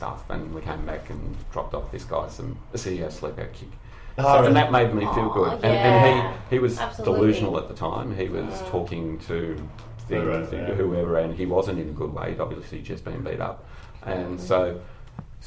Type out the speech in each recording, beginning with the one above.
stuff, and we came back and dropped off this guy a CEO sleepout kick. Oh, And that made me feel good. Yeah. And he was Absolutely. delusional at the time. He was talking to whoever, and he wasn't in a good way. He'd obviously just been beat up. And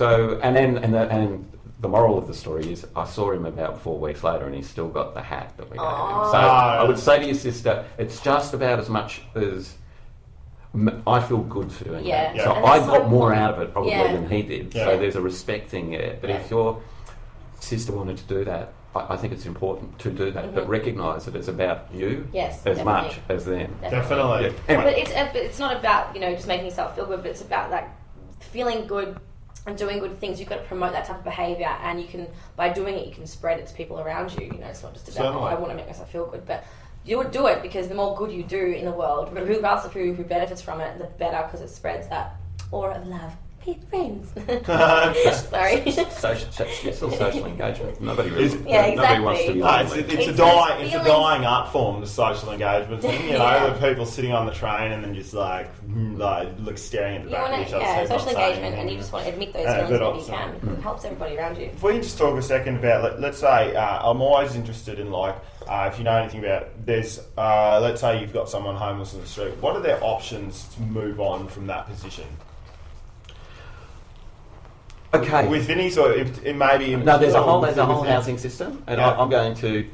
and the moral of the story is I saw him about 4 weeks later and he's still got the hat that we gave him. So I would say to your sister, it's just about as much as I feel good for doing that. So I got more out of it probably than he did. So there's a respect thing there. But if your sister wanted to do that, I think it's important to do that, but recognise that it's about you as much as them. Definitely. Yeah. Anyway. But it's not about just making yourself feel good, but it's about like feeling good and doing good things. You've got to promote that type of behaviour, and you can, by doing it, you can spread it to people around you. It's not just about I want to make myself feel good, but you would do it because the more good you do in the world, regardless of who benefits from it, the better, because it spreads that aura of love. Friends. Sorry. It's still social engagement. Nobody really. Exactly. Nobody wants to be lonely. It's a dying art form, the social engagement thing. The people sitting on the train and then just like look staring at the back of each other. Social engagement, and you just want to admit those feelings whenever you can, because it helps everybody around you. If we can just talk a second about, let's say, I'm always interested in if you know anything about, there's, let's say you've got someone homeless in the street. What are their options to move on from that position? Okay. With Vinnie's, or it may be... No, there's a whole housing system, and I'm going to...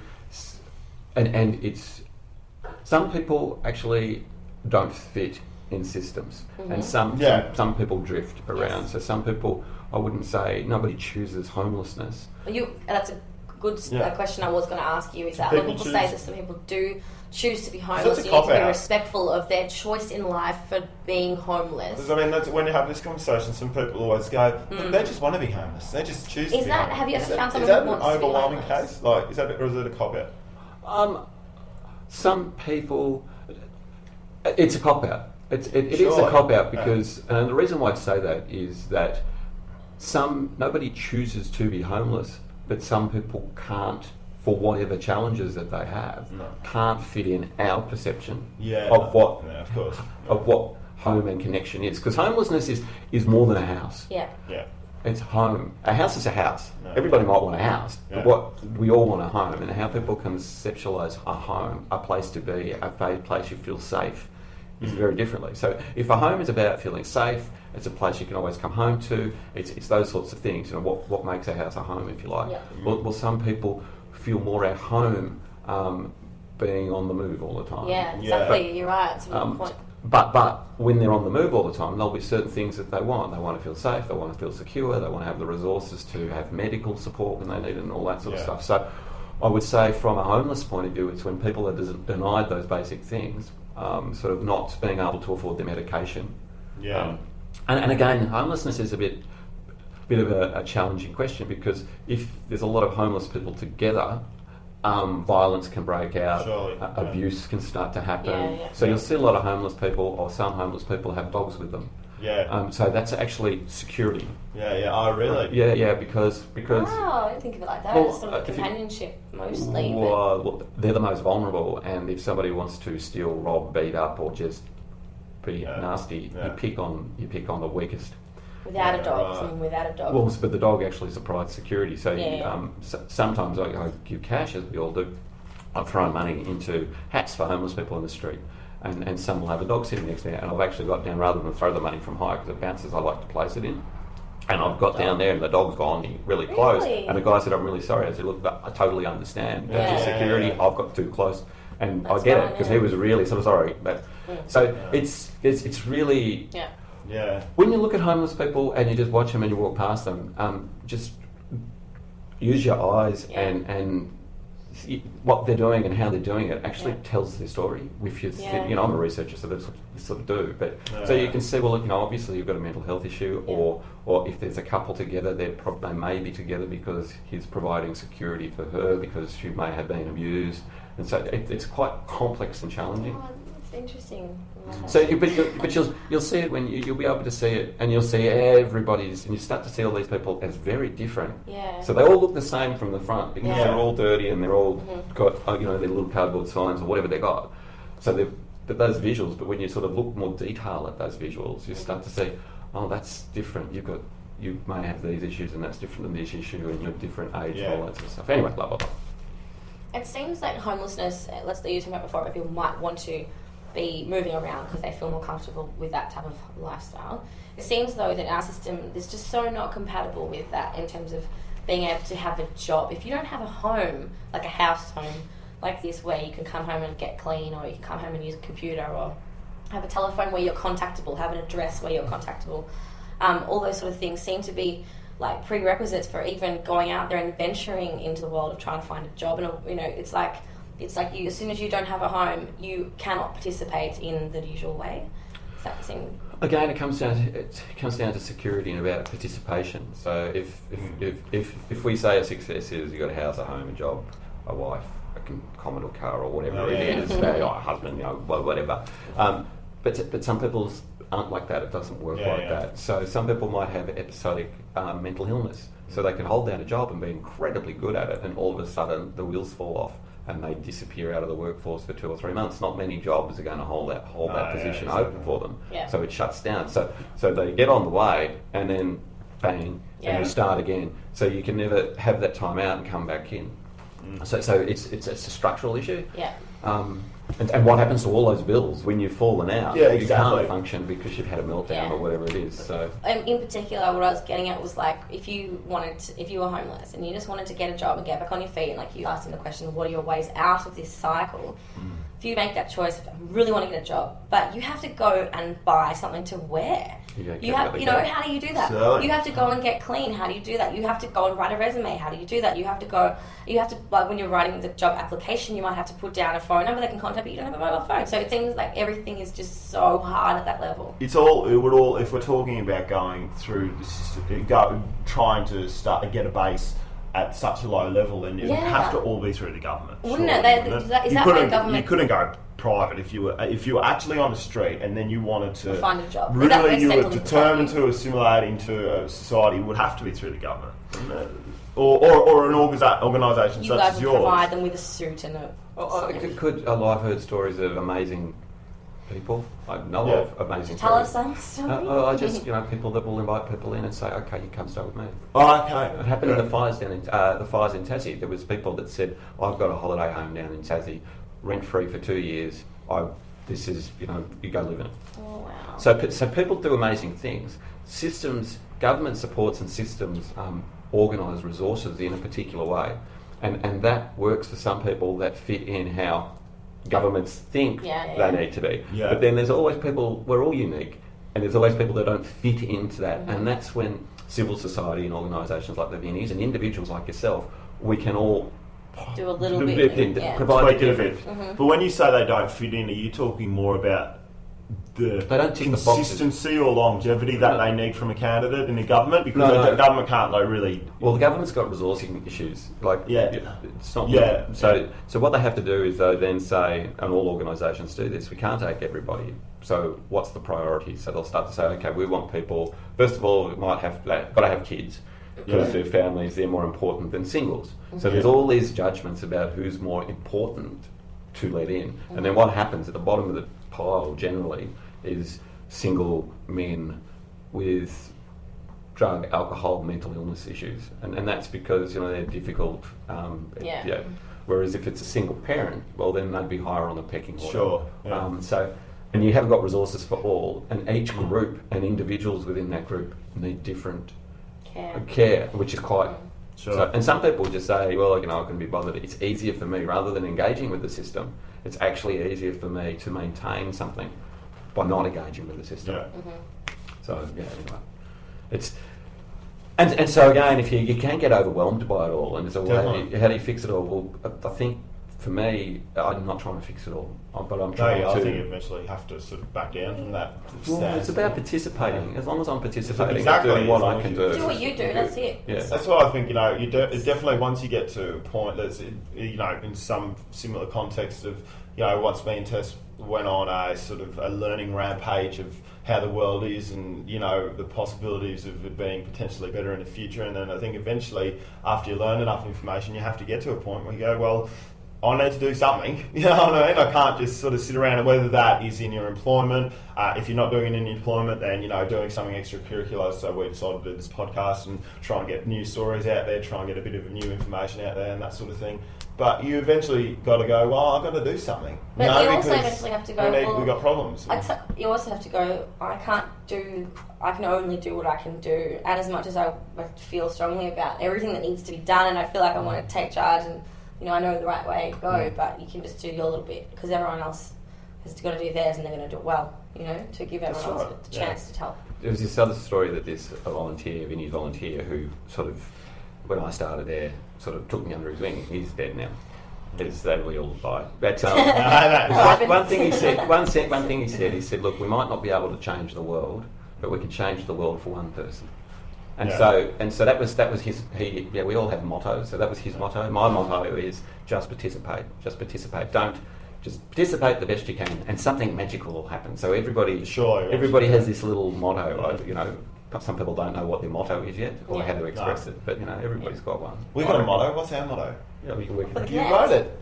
And it's... Some people actually don't fit in systems, and some people drift around. So some people, I wouldn't say, nobody chooses homelessness. That's a good question I was going to ask you, is that a lot of people say that some people do choose to be homeless. You need to be respectful of their choice in life for being homeless. I mean, when you have this conversation, some people always go, they just want to be homeless. They just choose to be homeless. Have you ever found someone who wants to be homeless? Is that an overwhelming case? Or is it a cop-out? Some people... It's a cop-out. It is a cop-out because... And the reason why I say that is that nobody chooses to be homeless, but some people can't, for whatever challenges that they have, can't fit in our perception of what home and connection is. Because homelessness is more than a house. It's home. A house is a house. Everybody might want a house, but what we all want a home, and how people conceptualise a home, a place to be, a place you feel safe, is very differently. So if a home is about feeling safe, it's a place you can always come home to. It's those sorts of things. What makes a house a home, if you like. Well, some people feel more at home being on the move all the time. Yeah, exactly. You're right. It's a good point. But when they're on the move all the time, there'll be certain things that they want. They want to feel safe. They want to feel secure. They want to have the resources to have medical support when they need it and all that sort of stuff. So I would say from a homeless point of view, it's when people are denied those basic things, sort of not being able to afford their medication. And again, homelessness is a bit of a challenging question, because if there's a lot of homeless people together, violence can break out, abuse can start to happen. So you'll see a lot of homeless people, or some homeless people have dogs with them. So that's actually security. Oh, really? Because wow, I didn't think of it like that. It's sort of companionship mostly. Well, they're the most vulnerable, and if somebody wants to steal, rob, beat up, or just be nasty, you pick on the weakest. Without a dog, someone without a dog. Well, but the dog actually provides security. So sometimes I give cash, as we all do. I throw money into hats for homeless people in the street, and some will have a dog sitting next to it. And I've actually got down, rather than throw the money from high because it bounces, I like to place it in. And I've got down there and the dog's gone really close. And the guy said, "I'm really sorry." I said, "Look, I totally understand. That's your security. I've got too close." And I get it, because he was really sort of sorry. But so it's really... When you look at homeless people and you just watch them and you walk past them, just use your eyes and see what they're doing and how they're doing it actually tells their story. If you, I'm a researcher, so that's what you sort of do. But so you can see, well, obviously you've got a mental health issue, or if there's a couple together, they may be together because he's providing security for her because she may have been abused, and so it's quite complex and challenging. Oh, that's interesting. So, but you'll see it when you'll be able to see it, and you'll see everybody's, and you start to see all these people as very different. So they all look the same from the front because they're all dirty and they're all got their little cardboard signs or whatever they got. So those visuals, but when you sort of look more detail at those visuals, you start to see, oh, that's different. You've got you may have these issues and that's different than this issue and you're different age and all that sort of stuff. Anyway, blah, blah, blah. It seems like homelessness, let's use about before, but people might want to be moving around because they feel more comfortable with that type of lifestyle. It seems though that our system is just so not compatible with that in terms of being able to have a job. If you don't have a home, like a house home like this where you can come home and get clean, or you can come home and use a computer, or have a telephone where you're contactable, have an address where you're contactable, all those sort of things seem to be like prerequisites for even going out there and venturing into the world of trying to find a job. And you know, it's like you, as soon as you don't have a home, you cannot participate in the usual way. Is that the thing? Again, it comes down to security and about participation. So if we say a success is you got a house, a home, a job, a wife, a Commodore car, or whatever it is, a husband, you know, whatever. But some people aren't like that. It doesn't work that. So some people might have episodic mental illness, so they can hold down a job and be incredibly good at it, and all of a sudden the wheels fall off and they disappear out of the workforce for 2 or 3 months. Not many jobs are going to hold that position open for them. Yeah. So it shuts down. So they get on the way and then bang, and you start again. So you can never have that time out and come back in. So it's a structural issue. Yeah. And what happens to all those bills when you've fallen out? Yeah, you can't function because you've had a meltdown or whatever it is. So, in particular, what I was getting at was like, if you were homeless and you just wanted to get a job and get back on your feet, and like you asked in the question, what are your ways out of this cycle? If you make that choice, I really want to get a job, but you have to go and buy something to wear. How do you do that? So, you have to go and get clean. How do you do that? You have to go and write a resume. How do you do that? You have to like when you're writing the job application, you might have to put down a phone number they can contact, but you don't have a mobile phone. So it seems like everything is just so hard at that level. If we're talking about going through the system, trying to get a base at such a low level, then it would have to all be through the government. Wouldn't it? Is that why government? You couldn't go private if you were actually on the street and then you wanted to find a job. Really, you were determined to assimilate into a society. It would have to be through the government, or an organisation such as yours. You guys would provide them with a suit and a. I've heard stories of amazing people. I know of amazing Tell stories. us some stories. People that will invite people in and say, "Okay, you come stay with me." Oh, okay. It happened in the fires in Tassie. There was people that said, "I've got a holiday home down in Tassie, rent free for 2 years. You go live in it." Oh wow. So people do amazing things. Systems, government supports and systems organise resources in a particular way, and that works for some people that fit in how governments think they need to be. Yeah. But then there's always people, we're all unique, and there's always people that don't fit into that, and that's when civil society and organisations like the Vinnies and individuals like yourself, we can all do a little bit, provide a bit. But when you say they don't fit in, are you talking more about the consistency or longevity that they need from a candidate in the government? Because the government can't really... Well, the government's got resourcing issues. It's not... Yeah. So what they have to do is then say, and all organisations do this, we can't take everybody. So what's the priority? So they'll start to say, okay, we want people... First of all, got to have kids. Because their families, they're more important than singles. So there's all these judgments about who's more important to let in. And then what happens at the bottom of the pile generally is single men with drug, alcohol, mental illness issues. And that's because, they're difficult. Whereas if it's a single parent, well, then they'd be higher on the pecking order. Sure. Yeah. And you haven't got resources for all. And each group and individuals within that group need different care, which is quite... Sure. So, and some people just say, well, I couldn't be bothered. It's easier for me, rather than engaging with the system, it's actually easier for me to maintain something by not engaging with the system. Yeah. So, anyway. It's... And so again, if you can get overwhelmed by it all, and so how do you fix it all? Well, I think for me, I'm not trying to fix it all, but I'm trying to... I think you eventually have to sort of back down from that. Well, it's about participating. As long as I'm participating, doing what I can do. Do what you do, that's it. Yeah. That's why I think, definitely once you get to a point that's, in some similar context of, once me and Tess went on a sort of a learning rampage of how the world is and, the possibilities of it being potentially better in the future. And then I think eventually, after you learn enough information, you have to get to a point where you go, well, I need to do something. You know what I mean? I can't just sort of sit around, and whether that is in your employment. If you're not doing it in your employment, then, doing something extracurricular. So we decided to do this podcast and try and get news stories out there, try and get a bit of new information out there and that sort of thing. But you eventually got to go, well, I've got to do something. But you also eventually have to go, we've got problems. You also have to go, I can only do what I can do. And as much as I feel strongly about everything that needs to be done, and I feel like I want to take charge and, I know the right way to go, but you can just do your little bit, because everyone else has got to do theirs and they're going to do it well, to give everyone else a chance to tell. There was this other story that Vinnie volunteer, who sort of, when I started there, sort of took me under his wing. He's dead now. We all died. But one thing he said, he said, look, we might not be able to change the world, but we can change the world for one person. And so that was his. We all have mottos. So that was his motto. My motto is just participate. Just participate. Just participate the best you can, and something magical will happen. So everybody has this little motto. Some people don't know what their motto is yet, or how to express it. But everybody's got one. We've got a motto. What's our motto? Yeah, we can work it. You wrote it.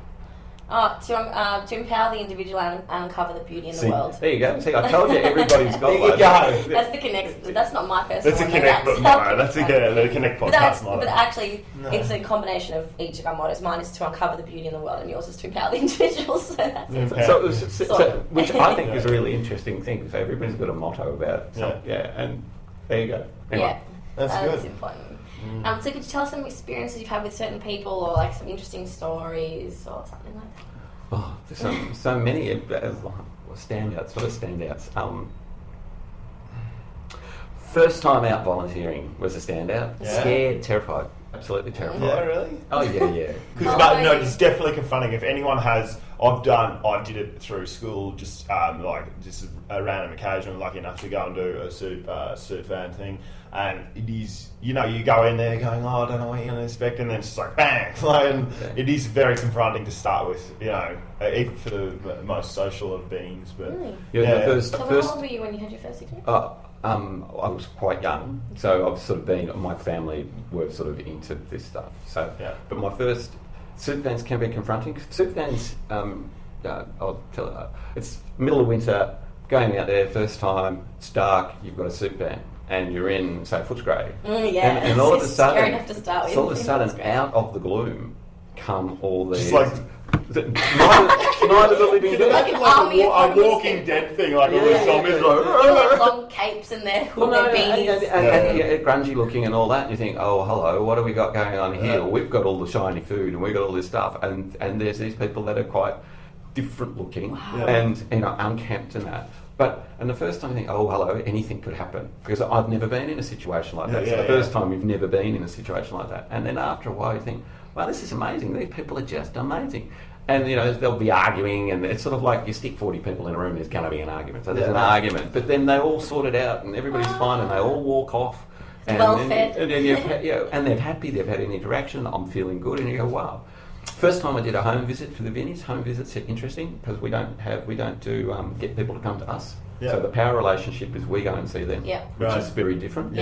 To empower the individual and uncover the beauty in the world. There you go. See, I told you, everybody's got one. That's the Connect. That's not my personal one. That's the Connect podcast motto. But actually, it's a combination of each of our mottos. Mine is to uncover the beauty in the world, and yours is to empower the individual. So that's which I think is a really interesting thing. So everybody's got a motto about something. And there you go. Anyway. That's good. That's important. So could you tell us some experiences you've had with certain people, or like some interesting stories or something like that? Oh, there's so many standouts. First time out volunteering was a standout. Yeah. Scared, terrified, absolutely terrified. Yeah, really? Oh yeah. It's definitely confronting. If anyone has, I did it through school, just a random occasion, lucky enough to go and do a suit van thing. And it is, you go in there going, I don't know what you're going to expect, and then it's just like, bang! It is very confronting to start with, even for the most social of beings. But really? So how old were you when you had your first experience? I was quite young, so I've sort of my family were sort of into this stuff. So, but my first suit vans can be confronting. Suit vans, I'll tell you, it's middle of winter, going out there, first time, it's dark, you've got a suit van. And you're in, say, Footscray. And all of a sudden, out of the gloom come all these... neither the living dead. Like a Walking Dead thing, like all these zombies. Long capes and their beanies. And grungy looking and all that. And you think, oh, hello, what have we got going on here? Well, we've got all the shiny food and we've got all this stuff. And there's these people that are quite different looking and unkempt and that. And the first time you think, oh, hello, anything could happen. Because I've never been in a situation like that. The first time you've never been in a situation like that. And then after a while you think, wow, this is amazing. These people are just amazing. And, they'll be arguing, and it's sort of like you stick 40 people in a room, there's going to be an argument. So there's an argument. But then they all sort it out, and everybody's fine, and they all walk off. And well-fed. And they're happy, they've had an interaction, I'm feeling good, and you go, wow. First time I did a home visit for the Vinnies. Home visits are interesting because we don't get people to come to us. Yeah. So the power relationship is we go and see them, which is very different.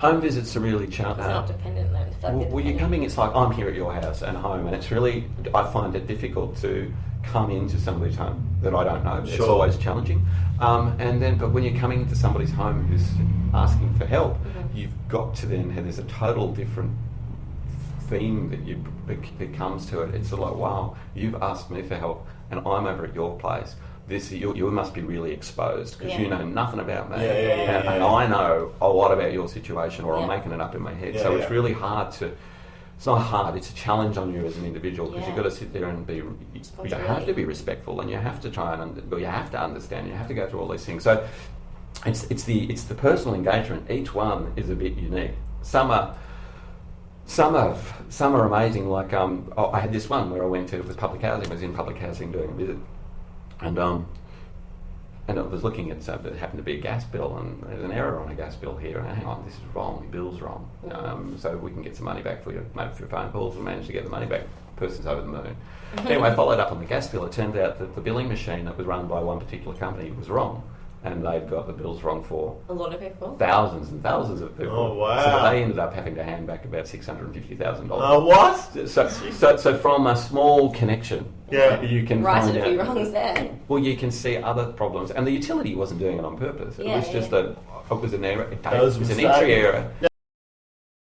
Home visits are really challenging. It's not dependent then. Well, you're coming. It's like I'm here at your house and home, and it's really I find it difficult to come into somebody's home that I don't know. Sure. It's always challenging. But when you're coming into somebody's home who's asking for help, you've got to then there's a total different theme that comes to it. It's sort of like, wow, you've asked me for help and I'm over at your place. You must be really exposed because you know nothing about me and I know a lot about your situation, or I'm making it up in my head. So it's really hard it's not hard, it's a challenge on you as an individual because you've got to sit there and you have to be respectful, and you have to try and you have to understand, you have to go through all these things. So it's the personal engagement. Each one is a bit unique. Some are amazing. Like I had this one where I went to with public housing. I was in public housing doing a visit, and I was looking at something that happened to be a gas bill, and there's an error on a gas bill here. And hang on, this is wrong. Your bill's wrong. So we can get some money back for you. Made a few phone calls and managed to get the money back. The person's over the moon. Anyway, I followed up on the gas bill. It turned out that the billing machine that was run by one particular company was wrong. and they'd got the bills wrong for A lot of people. thousands and thousands of people. Oh, wow. So they ended up having to hand back about $650,000. What? So from a small connection, Yeah. you can Righted find a few out. wrongs there. Well, you can see other problems, and the utility wasn't doing it on purpose. It Yeah, was just yeah. it was an error. It was a was an mistake. entry error.